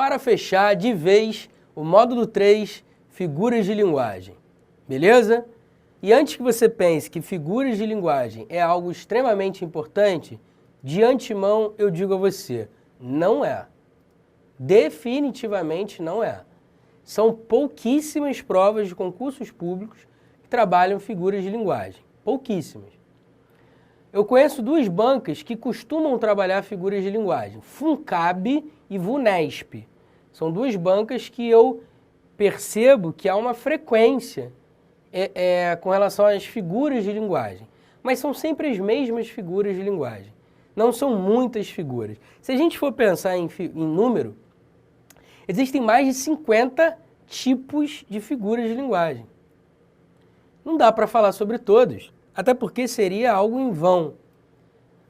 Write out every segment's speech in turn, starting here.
para fechar de vez o módulo 3, figuras de linguagem. Beleza? E antes que você pense que figuras de linguagem é algo extremamente importante, de antemão eu digo a você, não é. Definitivamente não é. São pouquíssimas provas de concursos públicos que trabalham figuras de linguagem. Pouquíssimas. Eu conheço duas bancas que costumam trabalhar figuras de linguagem, FUNCAB e VUNESP. São duas bancas que eu percebo que há uma frequência com relação às figuras de linguagem. Mas são sempre as mesmas figuras de linguagem. Não são muitas figuras. Se a gente for pensar em número, existem mais de 50 tipos de figuras de linguagem. Não dá para falar sobre todos, até porque seria algo em vão.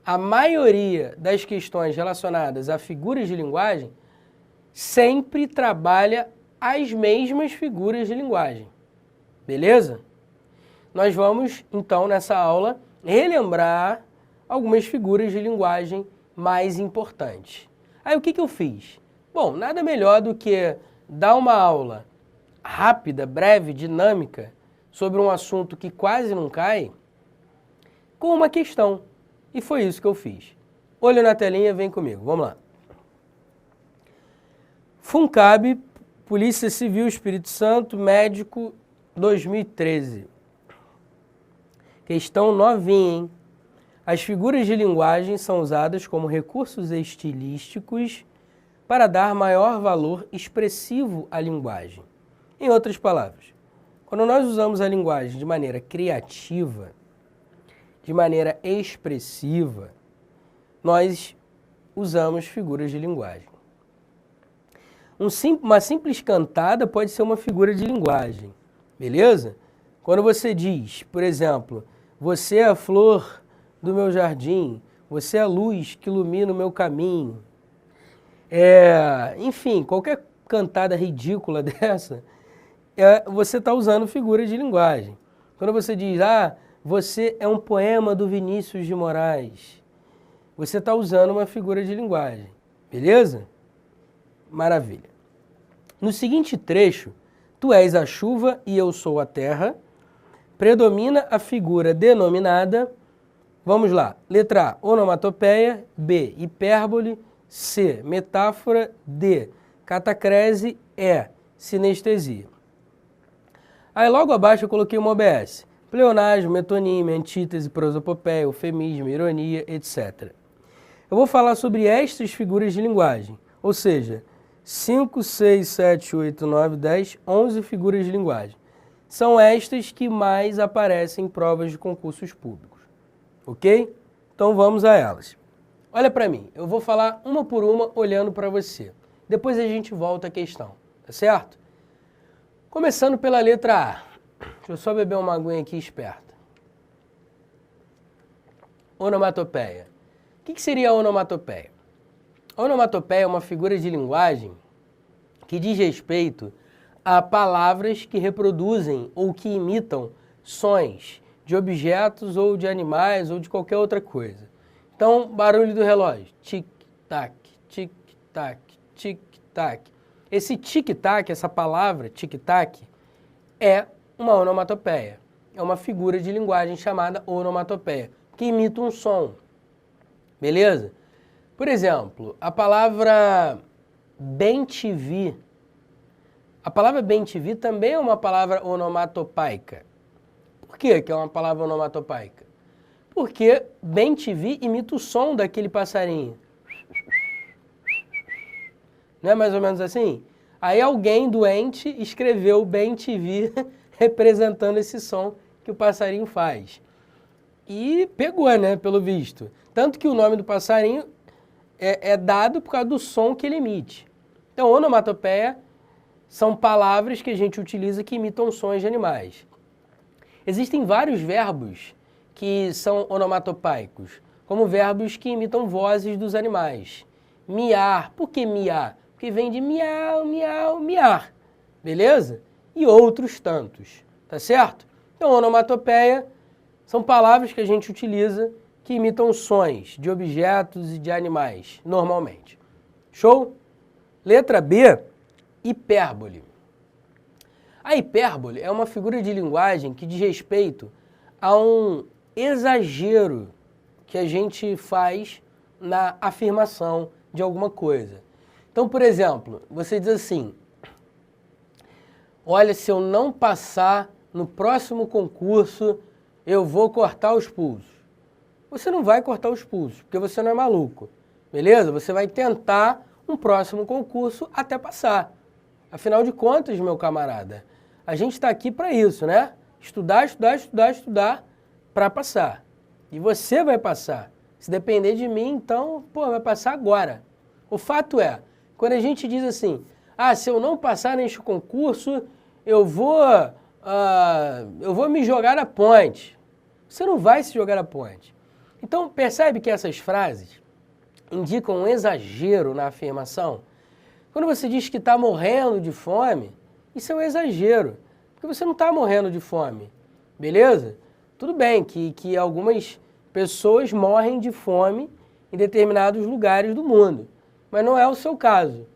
A maioria das questões relacionadas a figuras de linguagem sempre trabalha as mesmas figuras de linguagem. Beleza? Nós vamos, então, nessa aula, relembrar algumas figuras de linguagem mais importantes. Aí, o que eu fiz? Bom, nada melhor do que dar uma aula rápida, breve, dinâmica, sobre um assunto que quase não cai, com uma questão. E foi isso que eu fiz. Olho na telinha, vem comigo. Vamos lá. FUNCAB, Polícia Civil Espírito Santo, médico 2013. Questão novinha, hein? As figuras de linguagem são usadas como recursos estilísticos para dar maior valor expressivo à linguagem. Em outras palavras, quando nós usamos a linguagem de maneira criativa, de maneira expressiva, nós usamos figuras de linguagem. Uma simples cantada pode ser uma figura de linguagem, beleza? Quando você diz, por exemplo, você é a flor do meu jardim, você é a luz que ilumina o meu caminho. Enfim, qualquer cantada ridícula dessa, você está usando figuras de linguagem. Quando você diz, você é um poema do Vinícius de Moraes, você está usando uma figura de linguagem, beleza? Maravilha. No seguinte trecho, tu és a chuva e eu sou a terra, predomina a figura denominada, vamos lá, letra A, onomatopeia, B, hipérbole, C, metáfora, D, catacrese, E, sinestesia. Aí logo abaixo eu coloquei uma OBS, pleonasmo, metonímia, antítese, prosopopeia, eufemismo, ironia, etc. Eu vou falar sobre estas figuras de linguagem, ou seja, 5, 6, 7, 8, 9, 10, 11 figuras de linguagem. São estas que mais aparecem em provas de concursos públicos. Ok? Então vamos a elas. Olha para mim, eu vou falar uma por uma olhando para você. Depois a gente volta à questão, tá certo? Começando pela letra A. Deixa eu só beber uma aguinha aqui esperta. Onomatopeia. O que seria a onomatopeia? A onomatopeia é uma figura de linguagem que diz respeito a palavras que reproduzem ou que imitam sons de objetos ou de animais ou de qualquer outra coisa. Então, barulho do relógio, tic-tac, tic-tac, tic-tac. Esse tic-tac, essa palavra tic-tac, é uma onomatopeia. É uma figura de linguagem chamada onomatopeia, que imita um som. Beleza? Por exemplo, a palavra bem-te-vi. A palavra bem-te-vi também é uma palavra onomatopaica. Por que é uma palavra onomatopaica? Porque bem-te-vi imita o som daquele passarinho. Não é mais ou menos assim? Aí alguém doente escreveu bem-te-vi representando esse som que o passarinho faz. E pegou, né, pelo visto. Tanto que o nome do passarinho é dado por causa do som que ele emite. Então, onomatopeia são palavras que a gente utiliza que imitam sons de animais. Existem vários verbos que são onomatopeicos, como verbos que imitam vozes dos animais. Miar. Por que miar? Porque vem de miau, miau, miar. Beleza? E outros tantos. Tá certo? Então, onomatopeia são palavras que a gente utiliza que imitam sons de objetos e de animais, normalmente. Show? Letra B, hipérbole. A hipérbole é uma figura de linguagem que diz respeito a um exagero que a gente faz na afirmação de alguma coisa. Então, por exemplo, você diz assim: olha, se eu não passar no próximo concurso, eu vou cortar os pulsos. Você não vai cortar os pulsos, porque você não é maluco, beleza? Você vai tentar um próximo concurso até passar. Afinal de contas, meu camarada, a gente está aqui para isso, né? Estudar, estudar, estudar, estudar para passar. E você vai passar. Se depender de mim, então, vai passar agora. O fato é, quando a gente diz assim, se eu não passar neste concurso, eu vou me jogar na ponte. Você não vai se jogar na ponte. Então, percebe que essas frases indicam um exagero na afirmação? Quando você diz que está morrendo de fome, isso é um exagero, porque você não está morrendo de fome, beleza? Tudo bem que algumas pessoas morrem de fome em determinados lugares do mundo, mas não é o seu caso,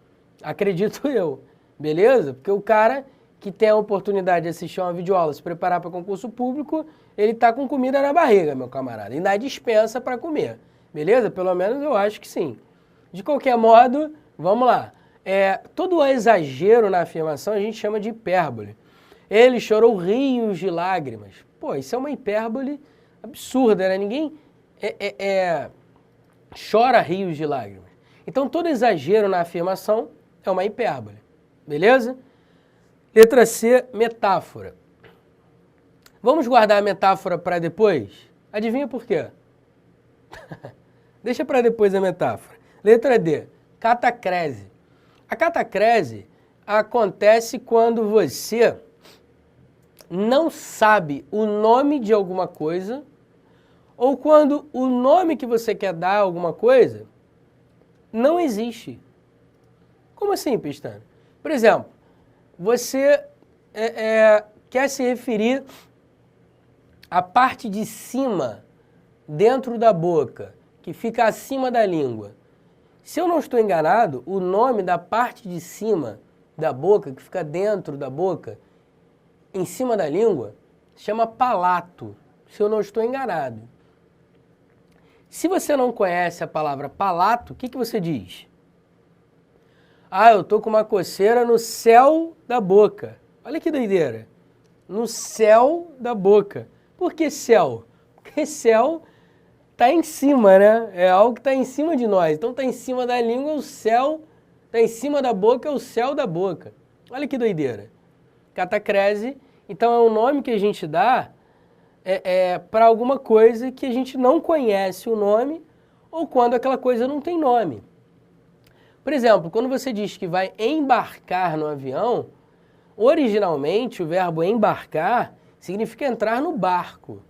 acredito eu, beleza? Porque o cara que tem a oportunidade de assistir uma videoaula, se preparar para concurso público, ele está com comida na barriga, meu camarada, e na dispensa para comer, beleza? Pelo menos eu acho que sim. De qualquer modo, vamos lá. Todo o exagero na afirmação a gente chama de hipérbole. Ele chorou rios de lágrimas. Isso é uma hipérbole absurda, né? Ninguém chora rios de lágrimas. Então, todo exagero na afirmação é uma hipérbole, beleza? Letra C, metáfora. Vamos guardar a metáfora para depois? Adivinha por quê? Deixa para depois a metáfora. Letra D, catacrese. A catacrese acontece quando você não sabe o nome de alguma coisa ou quando o nome que você quer dar a alguma coisa não existe. Como assim, Pestana? Por exemplo, você quer se referir à parte de cima dentro da boca, que fica acima da língua. Se eu não estou enganado, o nome da parte de cima da boca, que fica dentro da boca, em cima da língua, chama palato, se eu não estou enganado. Se você não conhece a palavra palato, o que você diz? Eu estou com uma coceira no céu da boca. Olha que doideira. No céu da boca. Por que céu? Porque céu está em cima, né? É algo que está em cima de nós. Então está em cima da língua, o céu, está em cima da boca, é o céu da boca. Olha que doideira. Catacrese, então é um nome que a gente dá para alguma coisa que a gente não conhece o nome ou quando aquela coisa não tem nome. Por exemplo, quando você diz que vai embarcar no avião, originalmente o verbo embarcar significa entrar no barco.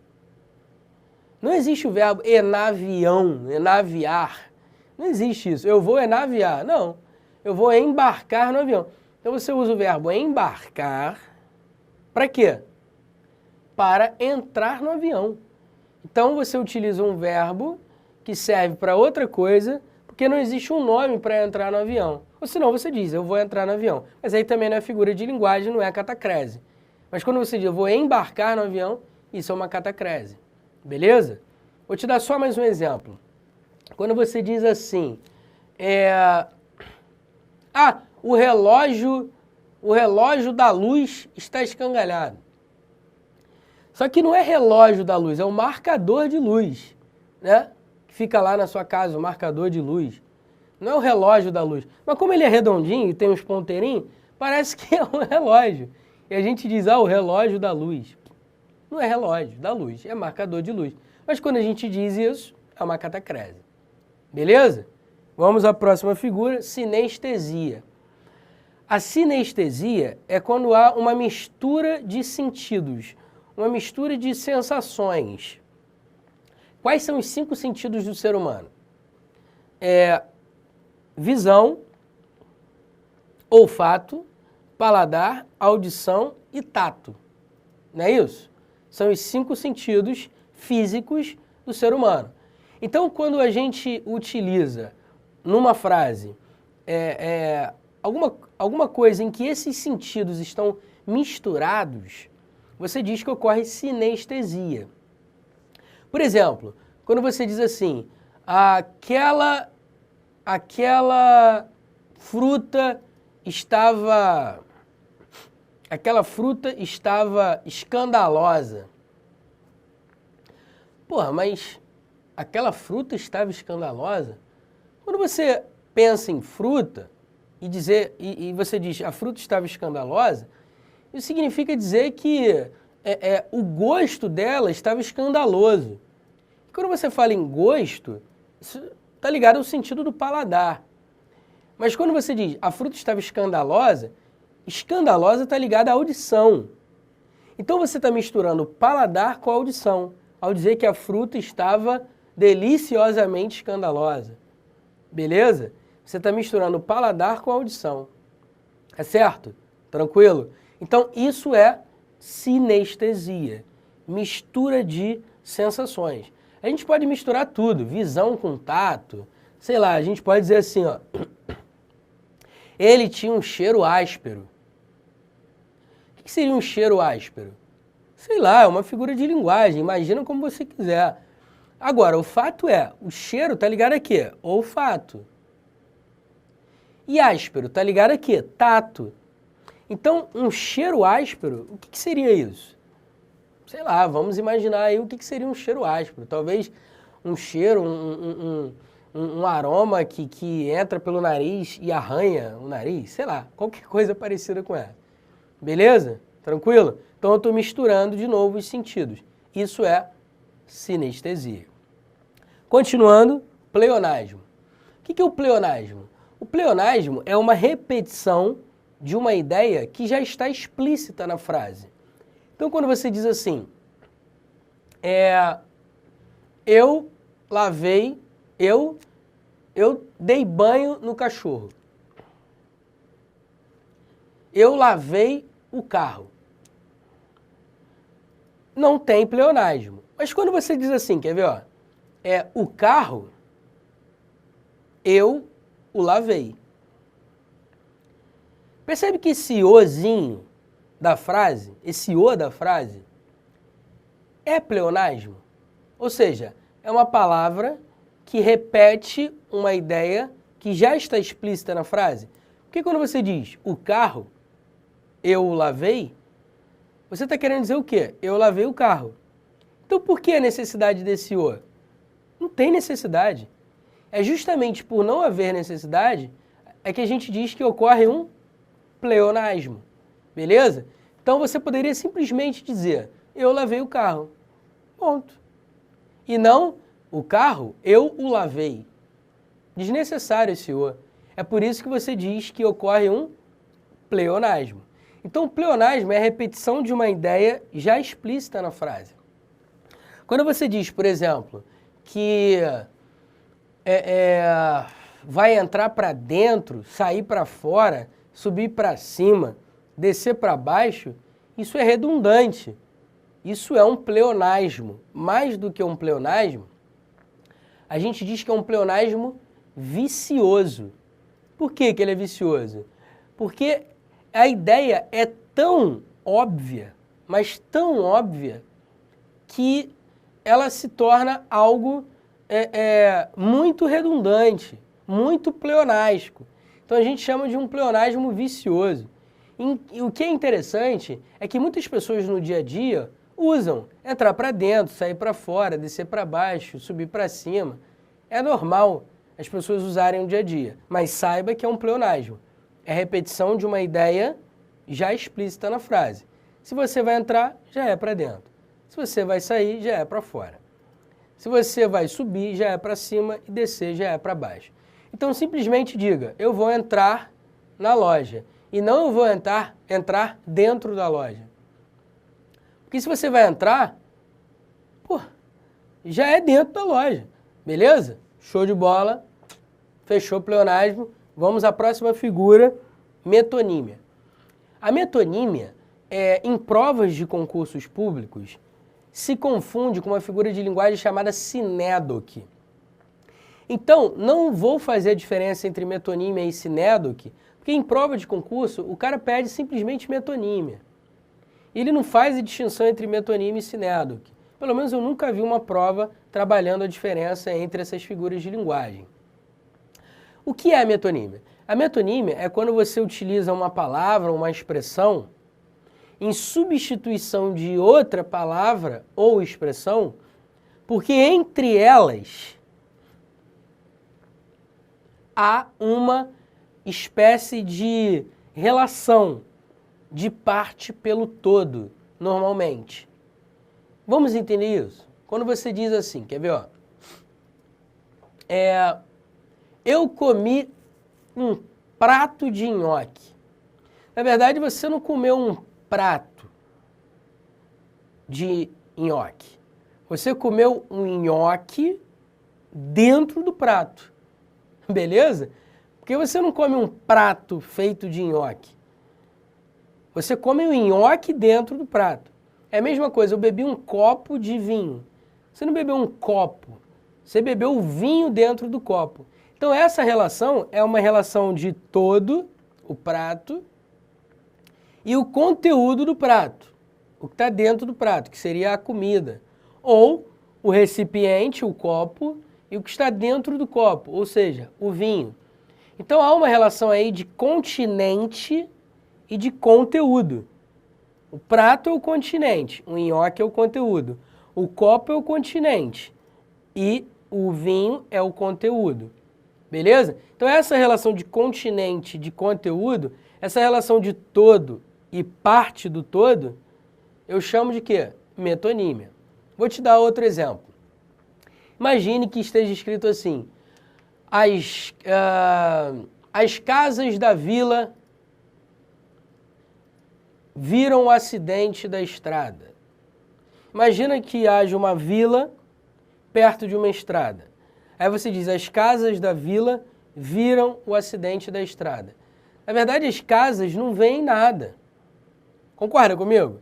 Não existe o verbo enavião, enaviar. Não existe isso. Eu vou enaviar. Não. Eu vou embarcar no avião. Então você usa o verbo embarcar para quê? Para entrar no avião. Então você utiliza um verbo que serve para outra coisa, porque não existe um nome para entrar no avião. Ou senão você diz, eu vou entrar no avião. Mas aí também não é figura de linguagem, não é catacrese. Mas quando você diz, eu vou embarcar no avião, isso é uma catacrese. Beleza? Vou te dar só mais um exemplo. Quando você diz assim, o relógio da luz está escangalhado. Só que não é relógio da luz, é um marcador de luz, né? Que fica lá na sua casa, o marcador de luz. Não é o relógio da luz. Mas como ele é redondinho e tem uns ponteirinhos, parece que é um relógio. E a gente diz, o relógio da luz. Não é relógio da luz, é marcador de luz. Mas quando a gente diz isso, é uma catacrese. Beleza? Vamos à próxima figura, sinestesia. A sinestesia é quando há uma mistura de sentidos, uma mistura de sensações. Quais são os 5 sentidos do ser humano? Visão, olfato, paladar, audição e tato. Não é isso? São os 5 sentidos físicos do ser humano. Então, quando a gente utiliza numa frase alguma coisa em que esses sentidos estão misturados, você diz que ocorre sinestesia. Por exemplo, quando você diz assim, aquela fruta estava escandalosa. Porra, mas aquela fruta estava escandalosa? Quando você pensa em fruta e você diz a fruta estava escandalosa, isso significa dizer que o gosto dela estava escandaloso. E quando você fala em gosto, isso está ligado ao sentido do paladar. Mas quando você diz a fruta estava escandalosa está ligada à audição. Então você está misturando o paladar com a audição, ao dizer que a fruta estava deliciosamente escandalosa. Beleza? Você está misturando o paladar com a audição. É certo? Tranquilo? Então isso é sinestesia, mistura de sensações. A gente pode misturar tudo, visão com tato, sei lá, a gente pode dizer assim, ó, ele tinha um cheiro áspero. O que seria um cheiro áspero? Sei lá, é uma figura de linguagem, imagina como você quiser. Agora, o fato é, o cheiro tá ligado a quê? Olfato. E áspero tá ligado a quê? Tato. Então, um cheiro áspero, o que seria isso? Sei lá, vamos imaginar aí o que seria um cheiro áspero. Talvez um cheiro, um aroma que entra pelo nariz e arranha o nariz, sei lá, qualquer coisa parecida com essa. Beleza? Tranquilo? Então eu estou misturando de novo os sentidos. Isso é sinestesia. Continuando, pleonasmo. O que é o pleonasmo? O pleonasmo é uma repetição de uma ideia que já está explícita na frase. Então quando você diz assim, eu dei banho no cachorro. Eu lavei o carro. Não tem pleonasmo. Mas quando você diz assim, quer ver, ó? O carro, eu o lavei. Percebe que esse ozinho da frase, esse o da frase, é pleonasmo? Ou seja, é uma palavra que repete uma ideia que já está explícita na frase. Porque quando você diz o carro, eu o lavei, você está querendo dizer o quê? Eu lavei o carro. Então por que a necessidade desse o? Não tem necessidade. É justamente por não haver necessidade é que a gente diz que ocorre um pleonasmo. Beleza? Então você poderia simplesmente dizer, eu lavei o carro. Ponto. E não, o carro, eu o lavei. Desnecessário esse o. É por isso que você diz que ocorre um pleonasmo. Então, o pleonasmo é a repetição de uma ideia já explícita na frase. Quando você diz, por exemplo, que vai entrar para dentro, sair para fora, subir para cima, descer para baixo, isso é redundante. Isso é um pleonasmo. Mais do que um pleonasmo, a gente diz que é um pleonasmo vicioso. Por que ele é vicioso? Porque a ideia é tão óbvia, mas tão óbvia, que ela se torna algo muito redundante, muito pleonástico. Então a gente chama de um pleonasmo vicioso. E o que é interessante é que muitas pessoas no dia a dia usam entrar para dentro, sair para fora, descer para baixo, subir para cima. É normal as pessoas usarem no dia a dia, mas saiba que é um pleonasmo. É a repetição de uma ideia já explícita na frase. Se você vai entrar, já é para dentro. Se você vai sair, já é para fora. Se você vai subir, já é para cima e descer, já é para baixo. Então simplesmente diga, eu vou entrar na loja e não eu vou entrar dentro da loja. Porque se você vai entrar, já é dentro da loja. Beleza? Show de bola. Fechou o pleonasmo. Vamos à próxima figura, metonímia. A metonímia, em provas de concursos públicos, se confunde com uma figura de linguagem chamada sinédoque. Então, não vou fazer a diferença entre metonímia e sinédoque, Porque em prova de concurso, o cara pede simplesmente metonímia. Ele não faz a distinção entre metonímia e sinédoque. Pelo menos eu nunca vi uma prova trabalhando a diferença entre essas figuras de linguagem. O que é a metonímia? A metonímia é quando você utiliza uma palavra, uma expressão, em substituição de outra palavra ou expressão, porque entre elas há uma espécie de relação de parte pelo todo, normalmente. Vamos entender isso? Quando você diz assim, quer ver, ó? Eu comi um prato de nhoque. Na verdade, você não comeu um prato de nhoque. Você comeu um nhoque dentro do prato. Beleza? Porque você não come um prato feito de nhoque. Você come um nhoque dentro do prato. É a mesma coisa, eu bebi um copo de vinho. Você não bebeu um copo, você bebeu o vinho dentro do copo. Então essa relação é uma relação de todo o prato e o conteúdo do prato. O que está dentro do prato, que seria a comida. Ou o recipiente, o copo, e o que está dentro do copo, ou seja, o vinho. Então há uma relação aí de continente e de conteúdo. O prato é o continente, o nhoque é o conteúdo, o copo é o continente e o vinho é o conteúdo. Beleza? Então essa relação de continente, de conteúdo, essa relação de todo e parte do todo, eu chamo de quê? Metonímia. Vou te dar outro exemplo. Imagine que esteja escrito assim, as casas da vila viram o acidente da estrada. Imagina que haja uma vila perto de uma estrada. Aí você diz, as casas da vila viram o acidente da estrada. Na verdade, as casas não veem nada. Concorda comigo?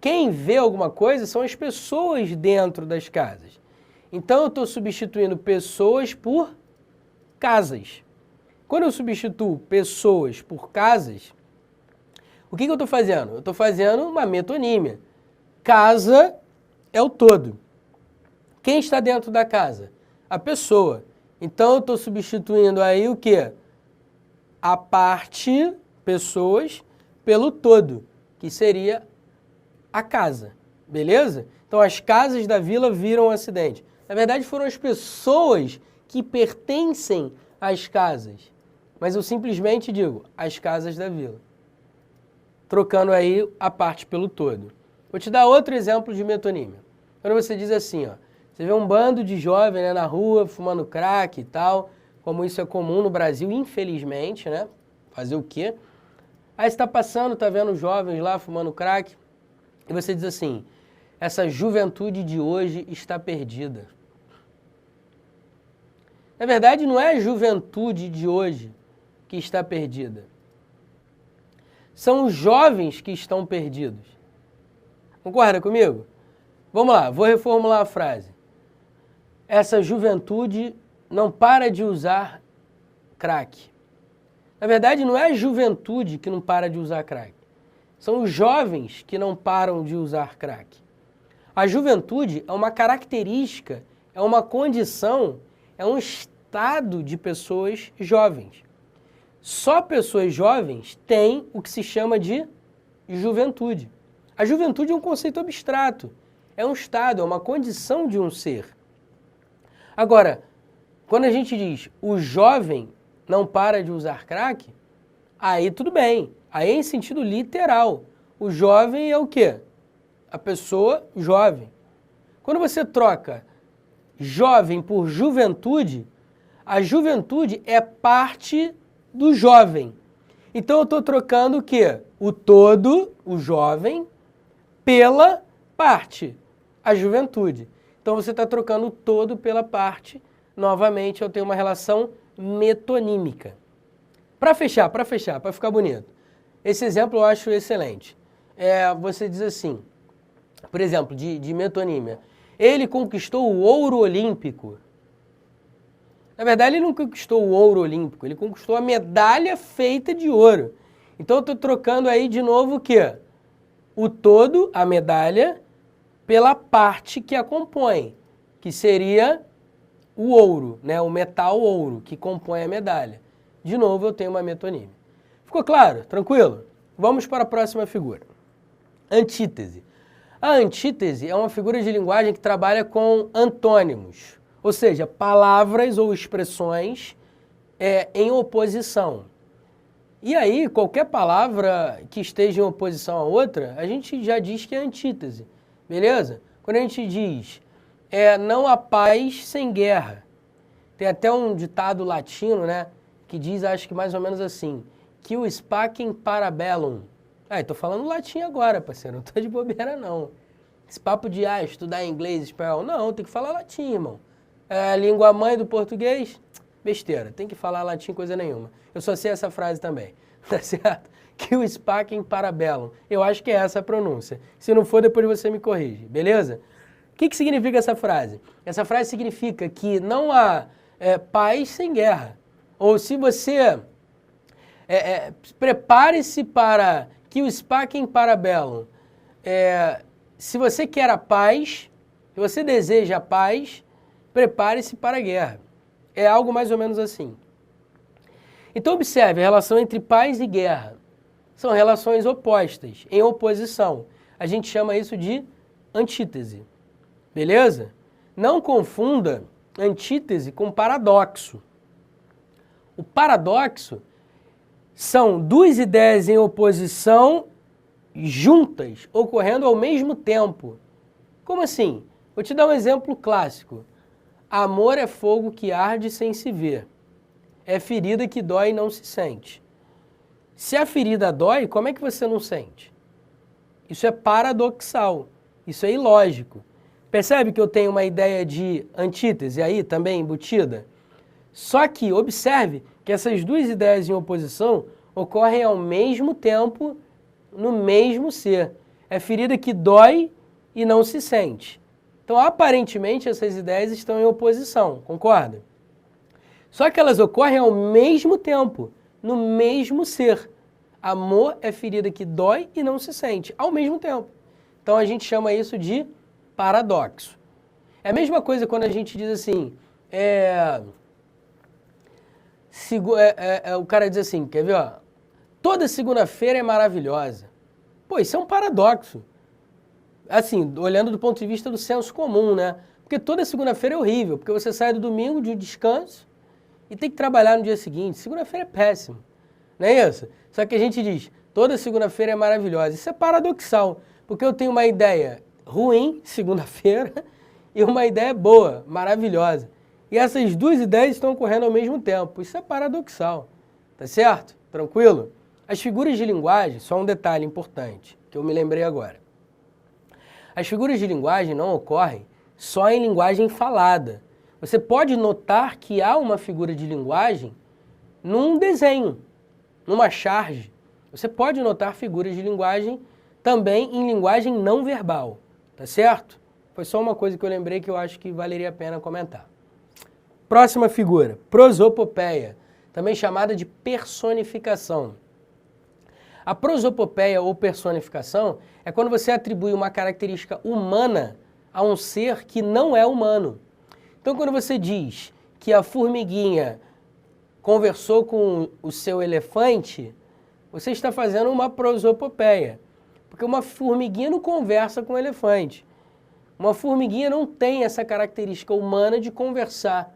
Quem vê alguma coisa são as pessoas dentro das casas. Então, eu estou substituindo pessoas por casas. Quando eu substituo pessoas por casas, o que eu estou fazendo? Eu estou fazendo uma metonímia. Casa é o todo. Quem está dentro da casa? A pessoa. Então, eu estou substituindo aí o quê? A parte, pessoas, pelo todo, que seria a casa. Beleza? Então, as casas da vila viram o acidente. Na verdade, foram as pessoas que pertencem às casas. Mas eu simplesmente digo, as casas da vila. Trocando aí a parte pelo todo. Vou te dar outro exemplo de metonímia. Quando você diz assim, ó, você vê um bando de jovens, né, na rua fumando crack e tal, como isso é comum no Brasil, infelizmente, né? Fazer o quê? Aí você está passando, está vendo jovens lá fumando crack, e você diz assim, essa juventude de hoje está perdida. Na verdade, não é a juventude de hoje que está perdida. São os jovens que estão perdidos. Concorda comigo? Vamos lá, vou reformular a frase. Essa juventude não para de usar crack. Na verdade, não é a juventude que não para de usar crack. São os jovens que não param de usar crack. A juventude é uma característica, é uma condição, é um estado de pessoas jovens. Só pessoas jovens têm o que se chama de juventude. A juventude é um conceito abstrato, é um estado, é uma condição de um ser. Agora, quando a gente diz o jovem não para de usar crack, aí tudo bem, aí é em sentido literal. O jovem é o quê? A pessoa jovem. Quando você troca jovem por juventude, a juventude é parte do jovem. Então eu estou trocando o quê? O todo, o jovem, pela parte, a juventude. Então você está trocando o todo pela parte. Novamente eu tenho uma relação metonímica. Para fechar, para ficar bonito. Esse exemplo eu acho excelente. Você diz assim, por exemplo, de metonímia. Ele conquistou o ouro olímpico. Na verdade, ele não conquistou o ouro olímpico, ele conquistou a medalha feita de ouro. Então, eu estou trocando aí de novo o quê? O todo, a medalha, pela parte que a compõe, que seria o ouro, né? O metal ouro, que compõe a medalha. De novo, eu tenho uma metonímia. Ficou claro? Tranquilo? Vamos para a próxima figura. Antítese. A antítese é uma figura de linguagem que trabalha com antônimos, ou seja, palavras ou expressões em oposição. E aí, qualquer palavra que esteja em oposição a outra, a gente já diz que é antítese, beleza? Quando a gente diz, não há paz sem guerra. Tem até um ditado latino, né, que diz, acho que mais ou menos assim, quis pacem para bellum. Estou falando latim agora, parceiro, não estou de bobeira, não. Esse papo de, estudar inglês, espanhol, não, tem que falar latim, irmão. É a língua mãe do português? Besteira, tem que falar latim coisa nenhuma. Eu só sei essa frase também, tá certo? Quis pacem para bellum. Eu acho que é essa a pronúncia. Se não for, depois você me corrige, beleza? O que significa essa frase? Essa frase significa que não há paz sem guerra. Ou se você... prepare-se para quis pacem para bellum. Se você quer a paz, se você deseja a paz, prepare-se para a guerra. É algo mais ou menos assim. Então observe, a relação entre paz e guerra são relações opostas, em oposição. A gente chama isso de antítese. Beleza? Não confunda antítese com paradoxo. O paradoxo são duas ideias em oposição juntas, ocorrendo ao mesmo tempo. Como assim? Vou te dar um exemplo clássico. Amor é fogo que arde sem se ver. É ferida que dói e não se sente. Se a ferida dói, como é que você não sente? Isso é paradoxal. Isso é ilógico. Percebe que eu tenho uma ideia de antítese aí também embutida? Só que observe que essas duas ideias em oposição ocorrem ao mesmo tempo no mesmo ser. É ferida que dói e não se sente. Então, aparentemente, essas ideias estão em oposição, concorda? Só que elas ocorrem ao mesmo tempo, no mesmo ser. Amor é ferida que dói e não se sente, ao mesmo tempo. Então, a gente chama isso de paradoxo. É a mesma coisa quando a gente diz assim, o cara diz assim, quer ver, ó? Toda segunda-feira é maravilhosa. Pô, isso é um paradoxo. Assim, olhando do ponto de vista do senso comum, né? Porque toda segunda-feira é horrível, porque você sai do domingo de descanso e tem que trabalhar no dia seguinte. Segunda-feira é péssimo, não é isso? Só que a gente diz, toda segunda-feira é maravilhosa. Isso é paradoxal, porque eu tenho uma ideia ruim, segunda-feira, e uma ideia boa, maravilhosa. E essas duas ideias estão ocorrendo ao mesmo tempo. Isso é paradoxal, tá certo? Tranquilo? As figuras de linguagem, só um detalhe importante, que eu me lembrei agora. As figuras de linguagem não ocorrem só em linguagem falada. Você pode notar que há uma figura de linguagem num desenho, numa charge. Você pode notar figuras de linguagem também em linguagem não verbal, tá certo? Foi só uma coisa que eu lembrei que eu acho que valeria a pena comentar. Próxima figura, prosopopeia, também chamada de personificação. A prosopopeia ou personificação é quando você atribui uma característica humana a um ser que não é humano. Então, quando você diz que a formiguinha conversou com o seu elefante, você está fazendo uma prosopopeia, porque uma formiguinha não conversa com o elefante. Uma formiguinha não tem essa característica humana de conversar,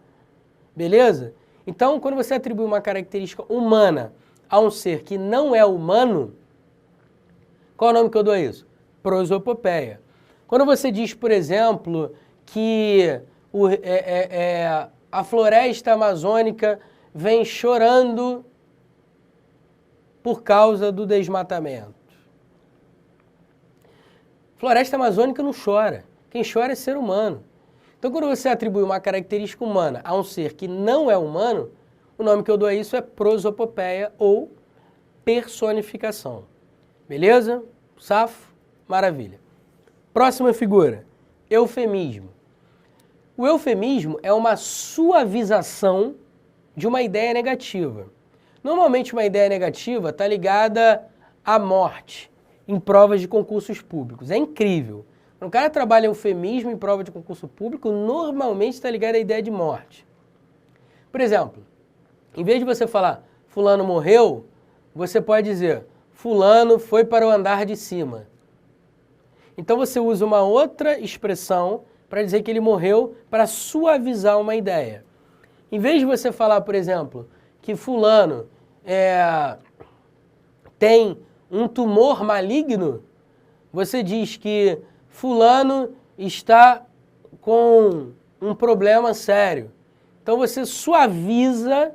beleza? Então, quando você atribui uma característica humana a um ser que não é humano, qual é o nome que eu dou a isso? Prosopopeia. Quando você diz, por exemplo, que a floresta amazônica vem chorando por causa do desmatamento. Floresta amazônica não chora. Quem chora é ser humano. Então, quando você atribui uma característica humana a um ser que não é humano, o nome que eu dou a isso é prosopopeia ou personificação. Beleza? Safo? Maravilha. Próxima figura, eufemismo. O eufemismo é uma suavização de uma ideia negativa. Normalmente uma ideia negativa está ligada à morte em provas de concursos públicos. É incrível. Quando o cara trabalha eufemismo em prova de concurso público, normalmente está ligado à ideia de morte. Por exemplo, em vez de você falar fulano morreu, você pode dizer fulano foi para o andar de cima. Então você usa uma outra expressão para dizer que ele morreu para suavizar uma ideia. Em vez de você falar, por exemplo, que fulano tem um tumor maligno, você diz que fulano está com um problema sério. Então você suaviza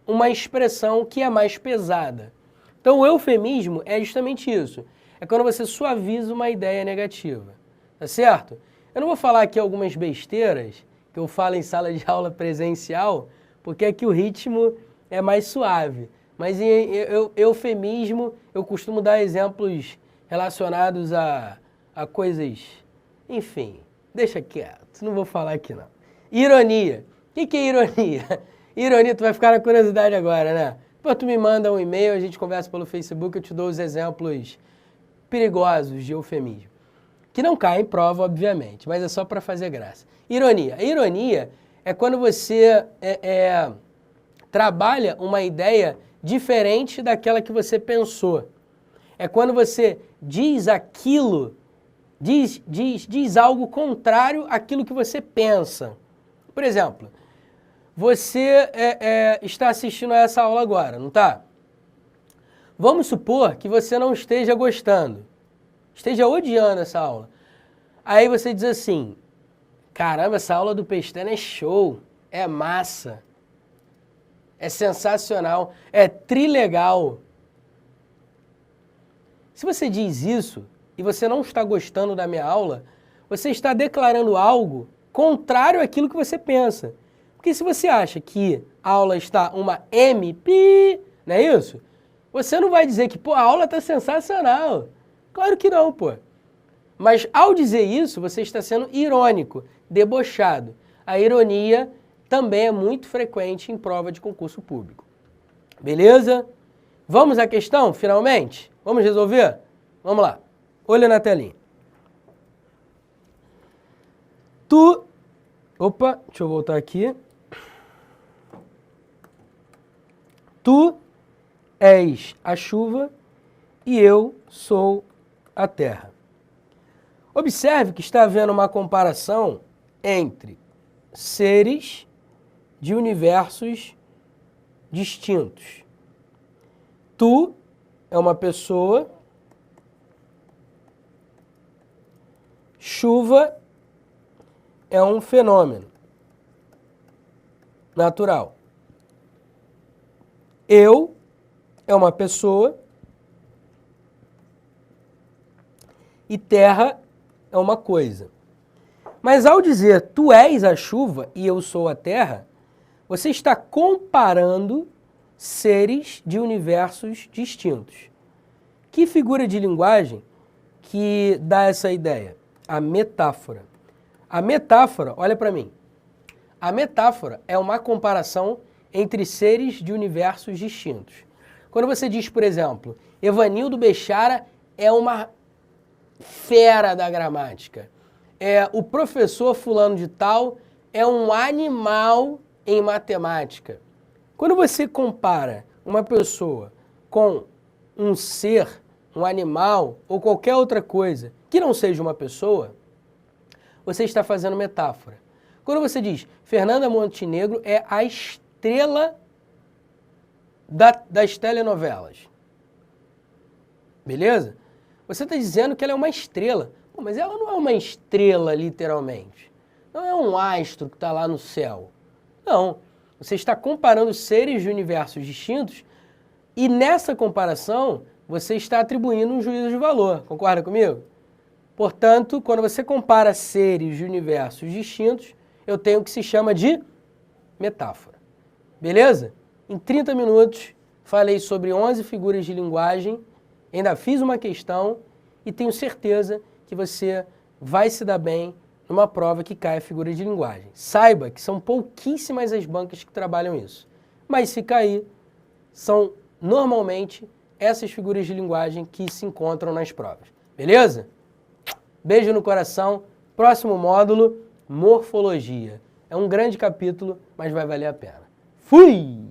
uma expressão que é mais pesada. Então o eufemismo é justamente isso. É quando você suaviza uma ideia negativa. Tá certo? Eu não vou falar aqui algumas besteiras que eu falo em sala de aula presencial, porque aqui o ritmo é mais suave. Mas em eufemismo eu costumo dar exemplos relacionados a coisas... Enfim, deixa quieto, não vou falar aqui não. Ironia. O que é ironia? Ironia, tu vai ficar na curiosidade agora, né? Depois tu me manda um e-mail, a gente conversa pelo Facebook, eu te dou os exemplos perigosos de eufemismo. Que não cai em prova, obviamente, mas é só para fazer graça. Ironia. A ironia é quando você trabalha uma ideia diferente daquela que você pensou. É quando você diz aquilo, diz algo contrário àquilo que você pensa. Por exemplo, você está assistindo a essa aula agora, não está? Vamos supor que você não esteja gostando, esteja odiando essa aula. Aí você diz assim, caramba, essa aula do Pestana é show, é massa, é sensacional, é trilegal. Se você diz isso e você não está gostando da minha aula, você está declarando algo contrário àquilo que você pensa. Porque se você acha que a aula está uma MP, não é isso? Você não vai dizer que, pô, a aula está sensacional. Claro que não, pô. Mas ao dizer isso, você está sendo irônico, debochado. A ironia também é muito frequente em prova de concurso público. Beleza? Vamos à questão, finalmente? Vamos resolver? Vamos lá. Olha na telinha. Opa, deixa eu voltar aqui. Tu és a chuva e eu sou a terra. Observe que está havendo uma comparação entre seres de universos distintos. Tu é uma pessoa, chuva é um fenômeno natural. Eu é uma pessoa e terra é uma coisa. Mas ao dizer tu és a chuva e eu sou a terra, você está comparando seres de universos distintos. Que figura de linguagem que dá essa ideia? A metáfora. A metáfora, olha para mim, a metáfora é uma comparação entre seres de universos distintos. Quando você diz, por exemplo, Evanildo Bechara é uma fera da gramática. O professor fulano de tal é um animal em matemática. Quando você compara uma pessoa com um ser, um animal ou qualquer outra coisa que não seja uma pessoa, você está fazendo metáfora. Quando você diz Fernanda Montenegro é a estrela das telenovelas, beleza? Você está dizendo que ela é uma estrela. Pô, mas ela não é uma estrela, literalmente. Não é um astro que está lá no céu. Não. Você está comparando seres de universos distintos e nessa comparação você está atribuindo um juízo de valor. Concorda comigo? Portanto, quando você compara seres de universos distintos, eu tenho o que se chama de metáfora. Beleza? Em 30 minutos, falei sobre 11 figuras de linguagem, ainda fiz uma questão e tenho certeza que você vai se dar bem numa prova que caia figura de linguagem. Saiba que são pouquíssimas as bancas que trabalham isso. Mas se cair, são normalmente essas figuras de linguagem que se encontram nas provas. Beleza? Beijo no coração. Próximo módulo, morfologia. É um grande capítulo, mas vai valer a pena. Fui!